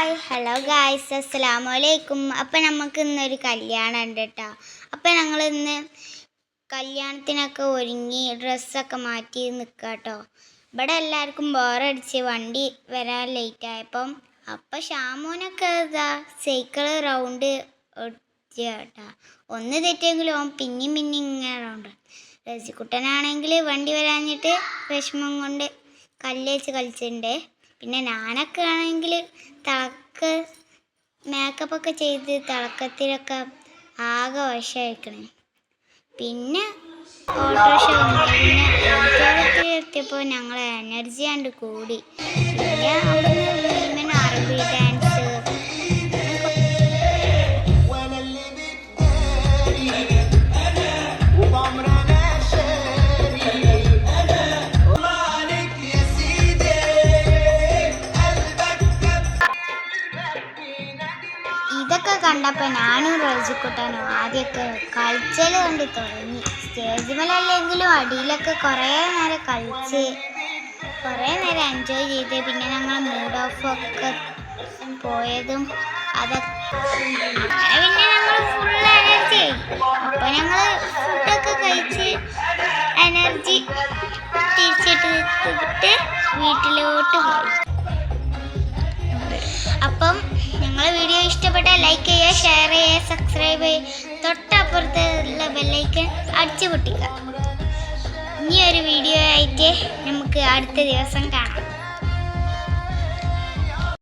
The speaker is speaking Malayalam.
ഹലോ ഗായ്സ്, അസ്സലാമു അലൈക്കും. അപ്പം നമുക്ക് ഇന്നൊരു കല്യാണം ഉണ്ട് കേട്ടോ. അപ്പം ഞങ്ങൾ ഇന്ന് കല്യാണത്തിനൊക്കെ ഒരുങ്ങി ഡ്രസ്സൊക്കെ മാറ്റി നിൽക്കുക കേട്ടോ. ഇവിടെ എല്ലാവർക്കും ബോറടിച്ച് വണ്ടി വരാൻ ലേറ്റായപ്പം ഷാമോനൊക്കെ ഇതാ സൈക്കിള് റൗണ്ട് കേട്ടോ. ഒന്ന് തെറ്റിയെങ്കിലും ഓൻ പിന്നെയും ഇങ്ങനെ റൗണ്ട്. റസിക്കുട്ടനാണെങ്കിൽ വണ്ടി വരാഞ്ഞിട്ട് വിഷമം കൊണ്ട് കല്ല് വെച്ച് കളിച്ചിട്ടുണ്ട്. പിന്നെ ഞാനൊക്കെ ആണെങ്കിൽ മേക്കപ്പൊക്കെ ചെയ്ത് തിളക്കത്തിലൊക്കെ ആകെ വശമായിരിക്കണേ. പിന്നെ ഓട്ടോറിക്ഷ വന്നു. പിന്നെ ഓട്ടോറിക്ഷത്തിൽ എത്തിയപ്പോൾ ഞങ്ങൾ എനർജി കണ്ട് കൂടി. പിന്നെ അവിടുന്ന് അറബി ഡാൻസ് ഇതൊക്കെ കണ്ടപ്പോൾ ഞാനും റസിക്കുട്ടനും ആദ്യമൊക്കെ കളിച്ചൽ കണ്ട് തുടങ്ങി. സ്റ്റേജ് മേലല്ലെങ്കിലും അടിയിലൊക്കെ കുറേ നേരം കളിച്ച് കുറേ നേരം എൻജോയ് ചെയ്ത് പിന്നെ ഞങ്ങൾ മൂഡ് ഓഫ് ഒക്കെ പോയതും അതൊക്കെ പിന്നെ ഞങ്ങൾ ഫുൾ എനർജി ആയി. അപ്പോൾ ഞങ്ങൾ ഫുഡൊക്കെ കഴിച്ച് എനർജി തിരിച്ചിട്ട് വീട്ടിലോട്ട് പോയി. അപ്പം ഞങ്ങളെ വീഡിയോ ഇഷ്ടപ്പെട്ടാൽ ലൈക്ക് ചെയ്യുക, ഷെയർ ചെയ്യുക, സബ്സ്ക്രൈബ് ചെയ്യുക, തൊട്ടപ്പുറത്തുള്ള ബെല്ലൈക്കൺ അടിച്ചു പൊട്ടിക്കുക. ഇനിയൊരു വീഡിയോ ആയിട്ട് നമുക്ക് അടുത്ത ദിവസം കാണാം.